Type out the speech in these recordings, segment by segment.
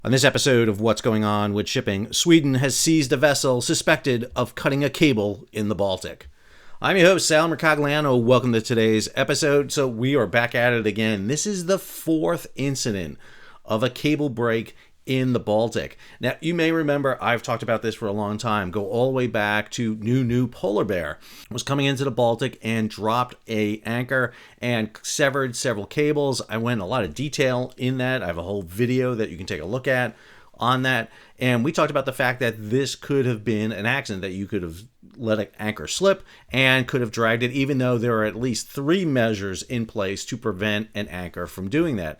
On this episode of What's Going On with Shipping, Sweden has seized a vessel suspected of cutting a cable in the Baltic. I'm your host, Sal Mercogliano. Welcome to today's episode. So we are back at it again. This is the fourth incident of a cable break in the Baltic. Now, you may remember I've talked about this for a long time. Go all the way back to New Polar Bear was coming into the Baltic and dropped a anchor and severed several cables. I went in a lot of detail in that. I have a whole video that you can take a look at on that. And we talked about the fact that this could have been an accident, that you could have let an anchor slip and could have dragged it, even though there are at least 3 measures in place to prevent an anchor from doing that.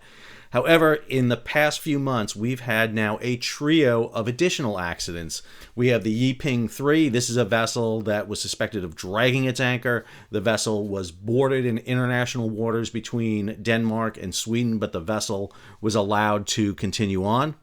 However, in the past few months, we've had now a trio of additional accidents. We have the Yiping 3. This is a vessel that was suspected of dragging its anchor. The vessel was boarded in international waters between Denmark and Sweden, but the vessel was allowed to continue on.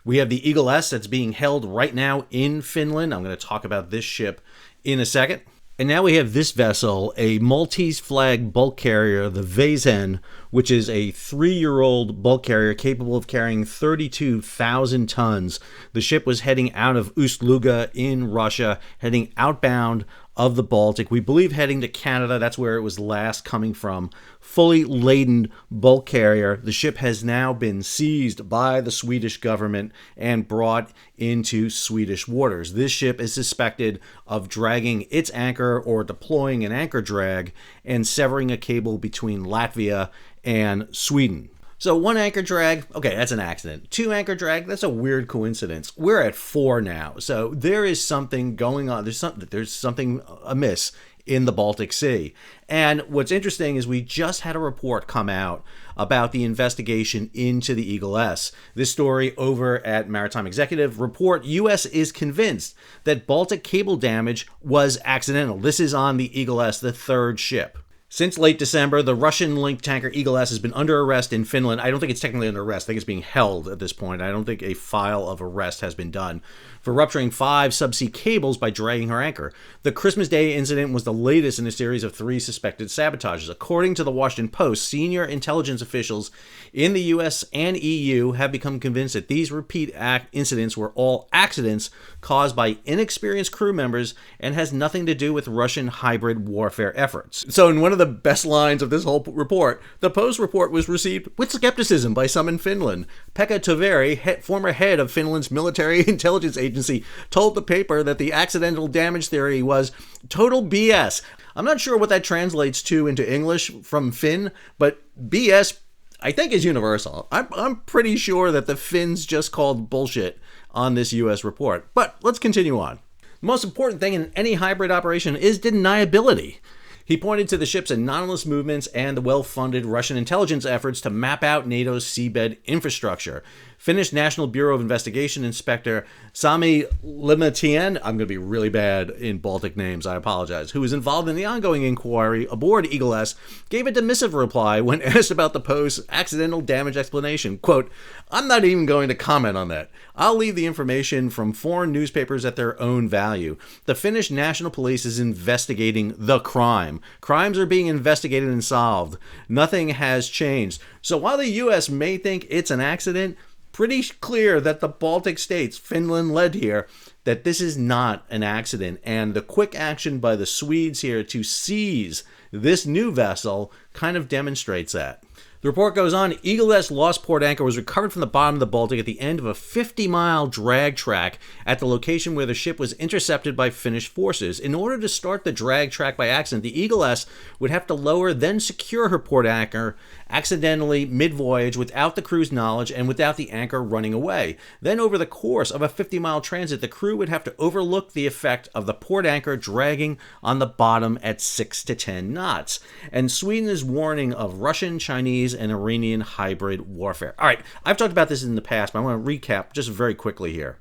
We have the Eagle S that's being held right now in Finland. I'm going to talk about this ship in a second. And now we have this vessel, a Maltese flag bulk carrier, the Vezhon, which is a 3-year-old bulk carrier capable of carrying 32,000 tons. The ship was heading out of Ust-Luga in Russia, heading outbound of the Baltic. We believe heading to Canada. That's where it was last coming from. Fully laden bulk carrier. The ship has now been seized by the Swedish government and brought into Swedish waters. This ship is suspected of dragging its anchor or deploying an anchor drag and severing a cable between Latvia and Sweden. So 1 anchor drag, okay, that's an accident. 2 anchor drag, that's a weird coincidence. We're at 4 now, so there is something going on. There's something amiss in the Baltic Sea. And what's interesting is we just had a report come out about the investigation into the Eagle S. This story over at Maritime Executive report, U.S. is convinced that Baltic cable damage was accidental. This is on the Eagle S, the 3rd ship. Since late December, the Russian-linked tanker Eagle S has been under arrest in Finland. I don't think it's technically under arrest. I think it's being held at this point. I don't think a file of arrest has been done for rupturing 5 subsea cables by dragging her anchor. The Christmas Day incident was the latest in a series of 3 suspected sabotages. According to the Washington Post, senior intelligence officials in the U.S. and EU have become convinced that these repeat incidents were all accidents caused by inexperienced crew members and has nothing to do with Russian hybrid warfare efforts. So in one of the best lines of this whole report, the Post report was received with skepticism by some in Finland. Pekka Toveri, former head of Finland's military intelligence agency, told the paper that the accidental damage theory was total BS. I'm not sure what that translates to into English from Finn, but BS I think is universal. I'm pretty sure that the Finns just called bullshit on this U.S. report. But let's continue on. The most important thing in any hybrid operation is deniability. He pointed to the ship's anomalous movements and the well-funded Russian intelligence efforts to map out NATO's seabed infrastructure. Finnish National Bureau of Investigation Inspector Sami Lemmetien, I'm going to be really bad in Baltic names, I apologize, who was involved in the ongoing inquiry aboard Eagle S, gave a dismissive reply when asked about the Post's accidental damage explanation. Quote, "I'm not even going to comment on that. I'll leave the information from foreign newspapers at their own value. The Finnish National Police is investigating the crime. Crimes are being investigated and solved. Nothing has changed." So while the U.S. may think it's an accident, pretty clear that the Baltic states, Finland led here, that this is not an accident. And the quick action by the Swedes here to seize this new vessel kind of demonstrates that. The report goes on, Eagle S lost port anchor was recovered from the bottom of the Baltic at the end of a 50-mile drag track at the location where the ship was intercepted by Finnish forces. In order to start the drag track by accident, the Eagle S would have to lower, then secure her port anchor accidentally mid-voyage without the crew's knowledge and without the anchor running away. Then over the course of a 50-mile transit, the crew would have to overlook the effect of the port anchor dragging on the bottom at 6 to 10 knots. And Sweden is warning of Russian, Chinese, and Iranian hybrid warfare. All right, I've talked about this in the past, but I want to recap just very quickly here.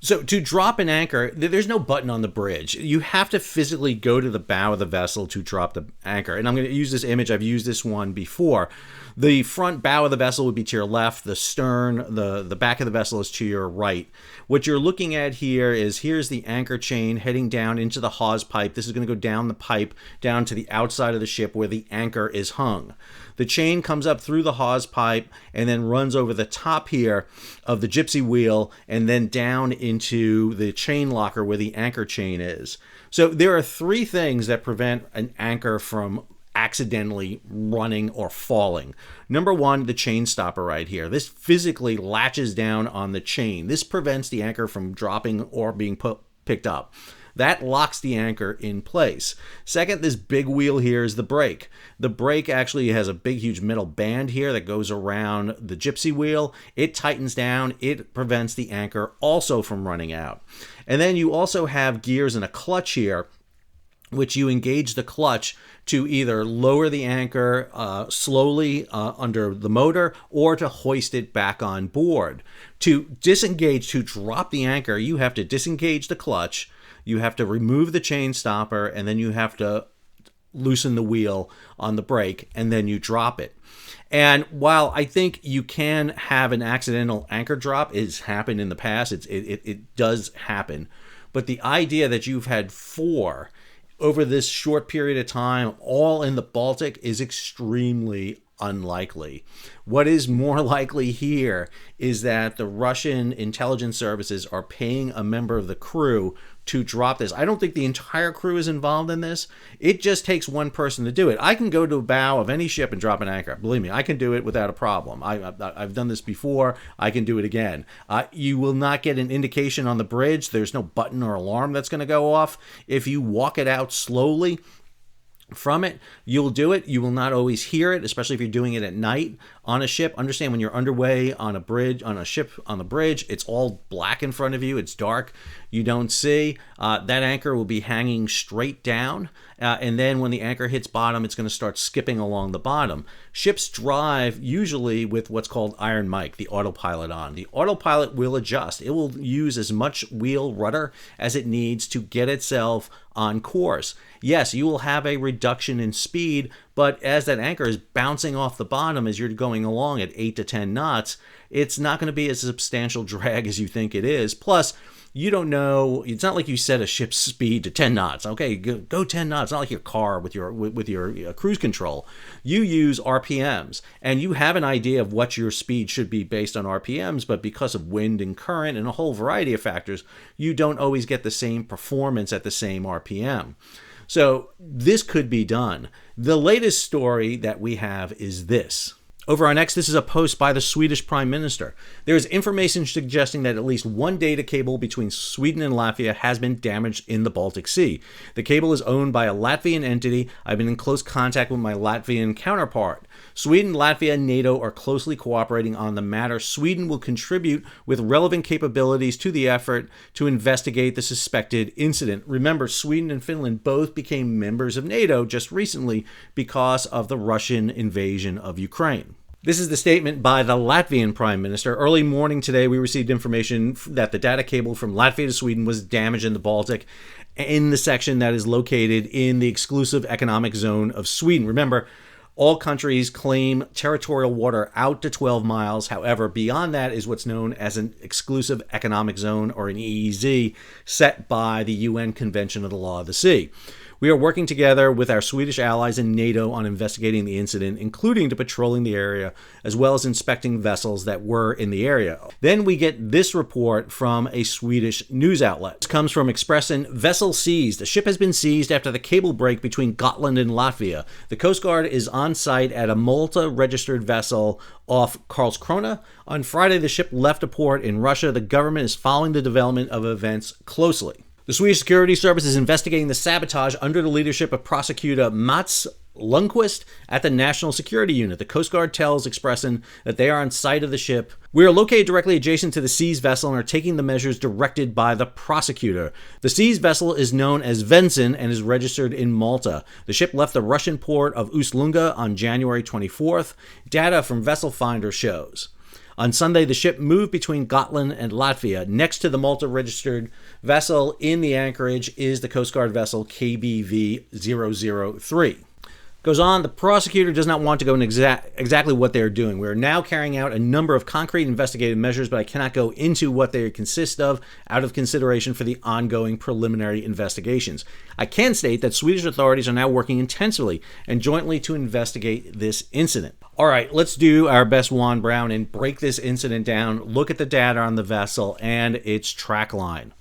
So to drop an anchor, there's no button on the bridge. You have to physically go to the bow of the vessel to drop the anchor. And I'm going to use this image. I've used this one before. The front bow of the vessel would be to your left. The stern, the back of the vessel is to your right. What you're looking at here is here's the anchor chain heading down into the hawse pipe. This is going to go down the pipe down to the outside of the ship where the anchor is hung. The chain comes up through the hawse pipe and then runs over the top here of the gypsy wheel and then down into the chain locker where the anchor chain is. So there are three things that prevent an anchor from accidentally running or falling. Number one, the chain stopper right here. This physically latches down on the chain. This prevents the anchor from dropping or being picked up. That locks the anchor in place. Second, this big wheel here is the brake. The brake actually has a big, huge metal band here that goes around the gypsy wheel. It tightens down. It prevents the anchor also from running out. And then you also have gears and a clutch here, which you engage the clutch to either lower the anchor slowly under the motor or to hoist it back on board. To disengage, to drop the anchor, you have to disengage the clutch, you have to remove the chain stopper, and then you have to loosen the wheel on the brake, and then you drop it. And while I think you can have an accidental anchor drop, it's happened in the past, it does happen. But the idea that you've had four over this short period of time, all in the Baltic, is extremely unlikely. What is more likely here is that the Russian intelligence services are paying a member of the crew to drop this. I don't think the entire crew is involved in this. It just takes one person to do it. I can go to a bow of any ship and drop an anchor. Believe me, I can do it without a problem. I've done this before. I can do it again. You will not get an indication on the bridge. There's no button or alarm that's going to go off. If you walk it out slowly from it, you'll do it. You will not always hear it, especially if you're doing it at night on a ship. Understand, when you're underway on a bridge, on a ship on the bridge, it's all black in front of you. It's dark. You don't see. That anchor will be hanging straight down. And then when the anchor hits bottom, it's going to start skipping along the bottom. Ships drive usually with what's called iron mic, the autopilot on. The autopilot will adjust. It will use as much wheel rudder as it needs to get itself on course. Yes, you will have a reduction in speed, but as that anchor is bouncing off the bottom as you're going along at 8 to 10 knots, it's not going to be as substantial drag as you think it is. Plus, you don't know, it's not like you set a ship's speed to 10 knots. Okay, go 10 knots. It's not like your car with your cruise control. You use RPMs, and you have an idea of what your speed should be based on RPMs, but because of wind and current and a whole variety of factors, you don't always get the same performance at the same RPM. So this could be done. The latest story that we have is this. Over on X, this is a post by the Swedish Prime Minister. There is information suggesting that at least one data cable between Sweden and Latvia has been damaged in the Baltic Sea. The cable is owned by a Latvian entity. I've been in close contact with my Latvian counterpart. Sweden, Latvia, and NATO are closely cooperating on the matter. Sweden will contribute with relevant capabilities to the effort to investigate the suspected incident. Remember, Sweden and Finland both became members of NATO just recently because of the Russian invasion of Ukraine. This is the statement by the Latvian Prime Minister. Early morning today, we received information that the data cable from Latvia to Sweden was damaged in the Baltic in the section that is located in the exclusive economic zone of Sweden. Remember, all countries claim territorial water out to 12 miles. However, beyond that is what's known as an exclusive economic zone, or an EEZ, set by the UN Convention of the Law of the Sea. We are working together with our Swedish allies in NATO on investigating the incident, including to patrolling the area, as well as inspecting vessels that were in the area. Then we get this report from a Swedish news outlet. This comes from Expressen. Vessel seized. A ship has been seized after the cable break between Gotland and Latvia. The Coast Guard is on site at a Malta-registered vessel off Karlskrona. On Friday, the ship left a port in Russia. The government is following the development of events closely. The Swedish Security Service is investigating the sabotage under the leadership of Prosecutor Mats Lundqvist at the National Security Unit. The Coast Guard tells Expressen that they are on site of the ship. We are located directly adjacent to the seized vessel and are taking the measures directed by the prosecutor. The seized vessel is known as Vezhon and is registered in Malta. The ship left the Russian port of Ust-Luga on January 24th. Data from Vessel Finder shows. On Sunday, the ship moved between Gotland and Latvia. Next to the Malta-registered vessel in the anchorage is the Coast Guard vessel KBV 003. Goes on, the prosecutor does not want to go into exactly what they are doing. We are now carrying out a number of concrete investigative measures, but I cannot go into what they consist of out of consideration for the ongoing preliminary investigations. I can state that Swedish authorities are now working intensively and jointly to investigate this incident. All right, let's do our best Juan Brown and break this incident down, look at the data on the vessel and its track line.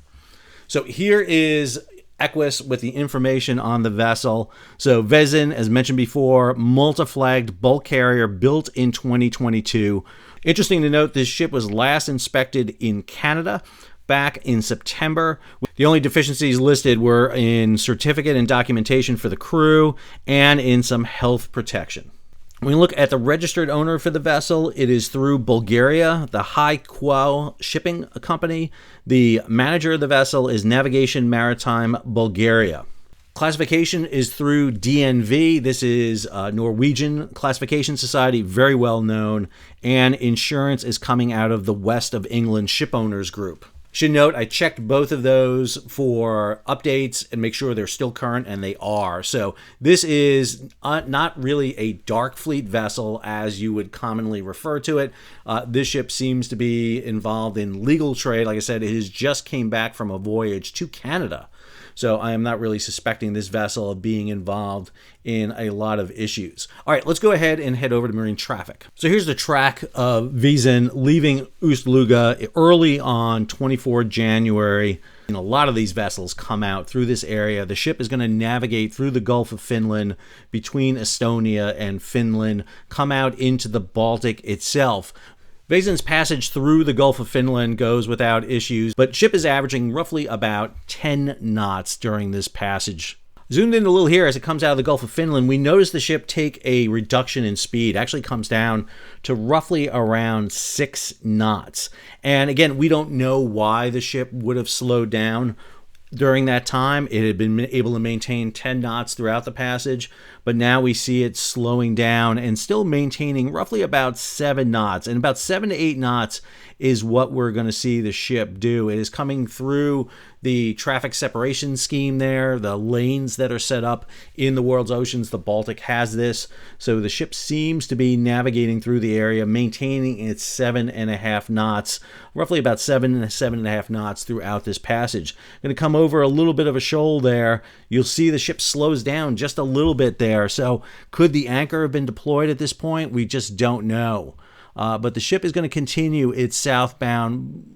So here is Equus with the information on the vessel. So Vezhon, as mentioned before, Malta-flagged bulk carrier built in 2022. Interesting to note, this ship was last inspected in Canada back in September. The only deficiencies listed were in certificate and documentation for the crew and in some health protection. When we look at the registered owner for the vessel, it is through Bulgaria, the Hai Quao Shipping Company. The manager of the vessel is Navigation Maritime Bulgaria. Classification is through DNV. This is Norwegian Classification Society, very well known. And insurance is coming out of the West of England Shipowners Group. Should note, I checked both of those for updates and make sure they're still current, and they are. So this is not really a dark fleet vessel as you would commonly refer to it. This ship seems to be involved in legal trade. Like I said, it has just came back from a voyage to Canada. So I am not really suspecting this vessel of being involved in a lot of issues. All right, let's go ahead and head over to marine traffic. So here's the track of Vezhon leaving Ust-Luga early on 24 January. And a lot of these vessels come out through this area. The ship is going to navigate through the Gulf of Finland, between Estonia and Finland, come out into the Baltic itself. Vezhon's passage through the Gulf of Finland goes without issues, but ship is averaging roughly about 10 knots during this passage. Zoomed in a little here as it comes out of the Gulf of Finland, we notice the ship take a reduction in speed. It actually comes down to roughly around 6 knots. And again, we don't know why the ship would have slowed down during that time. It had been able to maintain 10 knots throughout the passage, but now we see it slowing down and still maintaining roughly about 7 knots. And about 7 to 8 knots is what we're going to see the ship do. It is coming through the traffic separation scheme there, the lanes that are set up in the world's oceans. The Baltic has this. So the ship seems to be navigating through the area, maintaining its 7.5 knots, roughly about 7.5 knots throughout this passage. Going to come over a little bit of a shoal there. You'll see the ship slows down just a little bit there. So could the anchor have been deployed at this point? We just don't know. But the ship is going to continue its southbound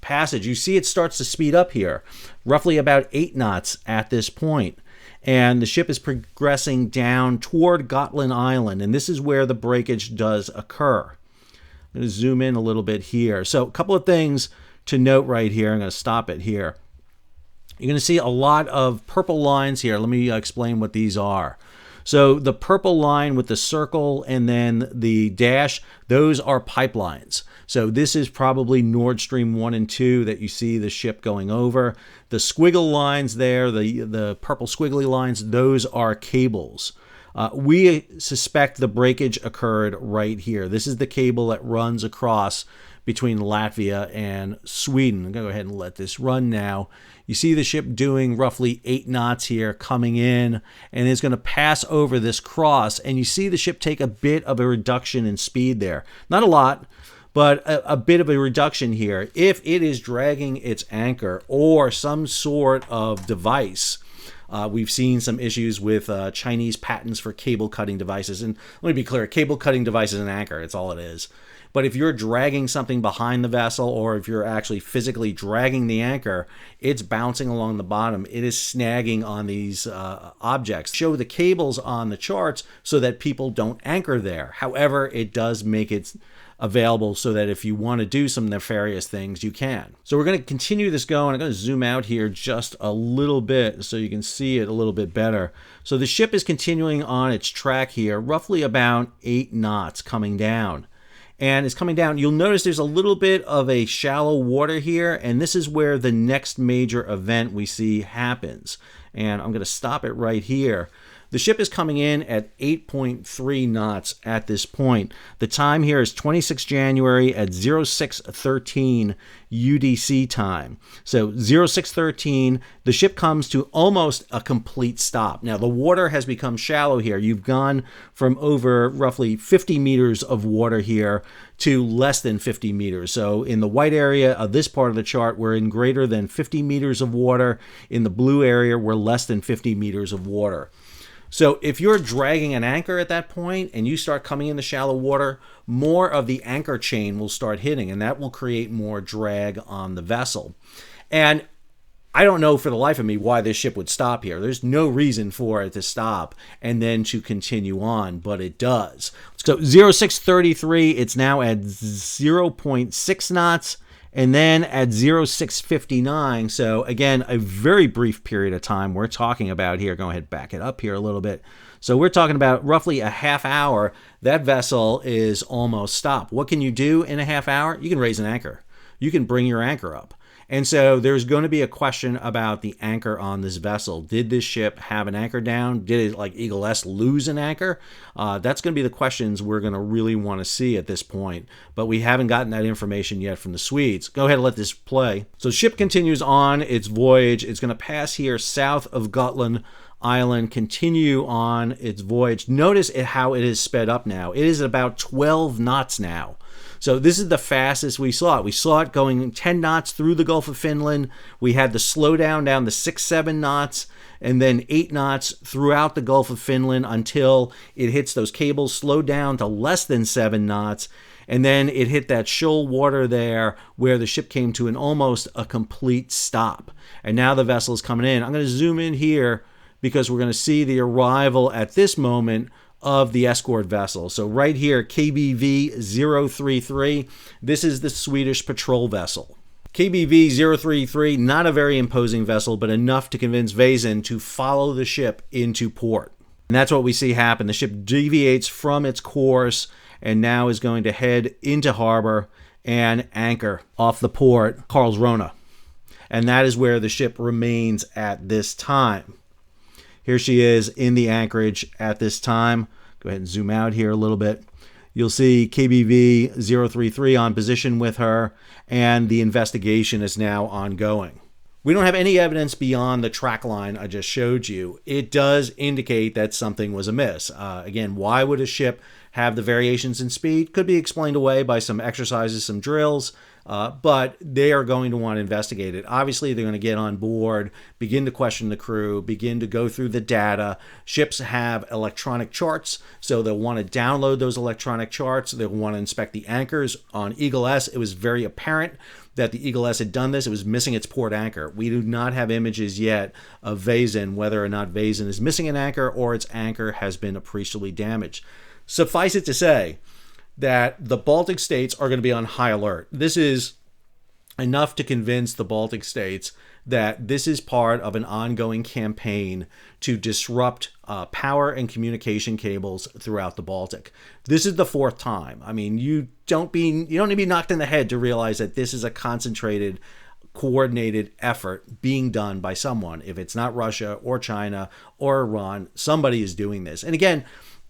passage. You see it starts to speed up here, roughly about 8 knots at this point. And the ship is progressing down toward Gotland Island, and this is where the breakage does occur. I'm going to zoom in a little bit here. So a couple of things to note right here. I'm going to stop it here. You're going to see a lot of purple lines here. Let me explain what these are. So the purple line with the circle and then the dash, those are pipelines. So this is probably Nord Stream 1 and 2 that you see the ship going over. The squiggle lines there, the purple squiggly lines, those are cables. We suspect the breakage occurred right here. This is the cable that runs across between Latvia and Sweden. I'm going to go ahead and let this run now. You see the ship doing roughly 8 knots here, coming in, and it's going to pass over this cross, and you see the ship take a bit of a reduction in speed there. Not a lot, but a bit of a reduction here. If it is dragging its anchor or some sort of device, we've seen some issues with Chinese patents for cable cutting devices. And let me be clear, cable cutting device is an anchor. It's all it is. But if you're dragging something behind the vessel, or if you're actually physically dragging the anchor, it's bouncing along the bottom. It is snagging on these objects. Show the cables on the charts so that people don't anchor there. However, it does make it available so that if you want to do some nefarious things, you can. So we're going to continue this going. I'm going to zoom out here just a little bit so you can see it a little bit better. So the ship is continuing on its track here, roughly about 8 knots coming down. And it's coming down. You'll notice there's a little bit of a shallow water here, and this is where the next major event we see happens. And I'm going to stop it right here. The ship is coming in at 8.3 knots at this point. The time here is 26 January at 0613 UDC time. So 0613, the ship comes to almost a complete stop. Now, the water has become shallow here. You've gone from over roughly 50 meters of water here to less than 50 meters. So in the white area of this part of the chart, we're in greater than 50 meters of water. In the blue area, we're less than 50 meters of water. So if you're dragging an anchor at that point and you start coming into shallow water, more of the anchor chain will start hitting, and that will create more drag on the vessel. And I don't know for the life of me why this ship would stop here. There's no reason for it to stop and then to continue on, but it does. So 0633, it's now at 0.6 knots. And then at 0659, so again, a very brief period of time we're talking about here. Go ahead, back it up here a little bit. So we're talking about roughly a half hour. That vessel is almost stopped. What can you do in a half hour? You can raise an anchor. You can bring your anchor up. And so there's going to be a question about the anchor on this vessel. Did this ship have an anchor down? Did it, like Eagle S, lose an anchor? That's going to be the questions we're going to really want to see at this point. But we haven't gotten that information yet from the Swedes. Go ahead and let this play. So the ship continues on its voyage. It's going to pass here south of Gotland Island, continue on its voyage. Notice how it is sped up now. It is about 12 knots now. So this is the fastest we saw it. We saw it going 10 knots through the Gulf of Finland. We had the slowdown down to 6-7 knots, and then 8 knots throughout the Gulf of Finland until it hits those cables, slowed down to less than 7 knots. And then it hit that shoal water there where the ship came to an almost a complete stop. And now the vessel is coming in. I'm going to zoom in here because we're going to see the arrival at this moment of the escort vessel. So right here, KBV 033, this is the Swedish patrol vessel. KBV 033, not a very imposing vessel, but enough to convince Vezhon to follow the ship into port. And that's what we see happen. The ship deviates from its course and now is going to head into harbor and anchor off the port Karlskrona. And that is where the ship remains at this time. Here she is in the anchorage at this time. Go ahead and zoom out here a little bit. You'll see KBV 033 on position with her, and the investigation is now ongoing. We don't have any evidence beyond the track line I just showed you. It does indicate that something was amiss. Again, why would a ship have the variations in speed? Could be explained away by some exercises, some drills, but they are going to want to investigate it. Obviously, they're going to get on board, begin to question the crew, begin to go through the data. Ships have electronic charts, so they'll want to download those electronic charts. They'll want to inspect the anchors. On Eagle S, it was very apparent that the Eagle S had done this. It was missing its port anchor. We do not have images yet of Vezhon, whether or not Vezhon is missing an anchor or its anchor has been appreciably damaged. Suffice it to say that the Baltic states are going to be on high alert. This is enough to convince the Baltic states that this is part of an ongoing campaign to disrupt power and communication cables throughout the Baltic. This is the 4th time. I mean, you don't need to be knocked in the head to realize that this is a concentrated, coordinated effort being done by someone. If it's not Russia or China or Iran, somebody is doing this. And again,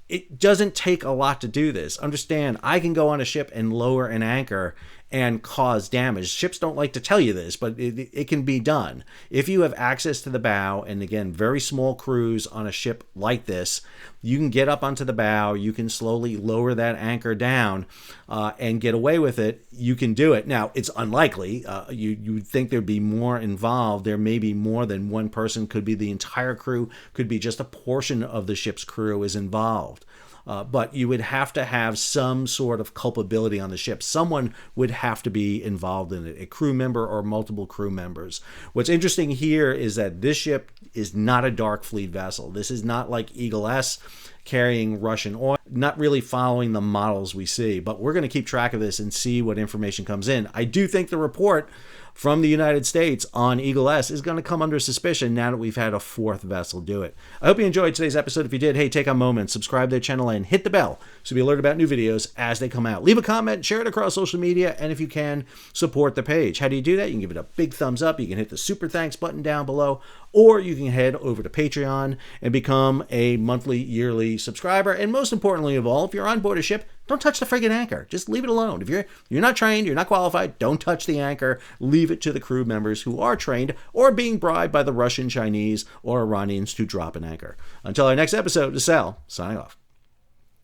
it doesn't take a lot to do this. Understand, I can go on a ship and lower an anchor and cause damage. Ships don't like to tell you this, but it can be done. If you have access to the bow, and again, very small crews on a ship like this, you can get up onto the bow, you can slowly lower that anchor down and get away with it. You can do it. Now, it's unlikely. You would think there'd be more involved. There may be more than one person. Could be the entire crew, could be just a portion of the ship's crew is involved. But you would have to have some sort of culpability on the ship. Someone would have to be involved in it, a crew member or multiple crew members. What's interesting here is that this ship is not a dark fleet vessel. This is not like Eagle S carrying Russian oil, not really following the models we see. But we're going to keep track of this and see what information comes in. I do think the report from the United States on Eagle S is going to come under suspicion now that we've had a fourth vessel do it. I hope you enjoyed today's episode. If you did, hey, take a moment, subscribe to the channel, and hit the bell so you'll be alerted about new videos as they come out. Leave a comment, share it across social media, and if you can, support the page. How do you do that? You can give it a big thumbs up. You can hit the super thanks button down below, or you can head over to Patreon and become a monthly, yearly subscriber. And most importantly of all, if you're on board a ship, don't touch the friggin' anchor. Just leave it alone. If you're not trained, you're not qualified, don't touch the anchor. Leave it to the crew members who are trained or being bribed by the Russian, Chinese, or Iranians to drop an anchor. Until our next episode, this is Sal, signing off.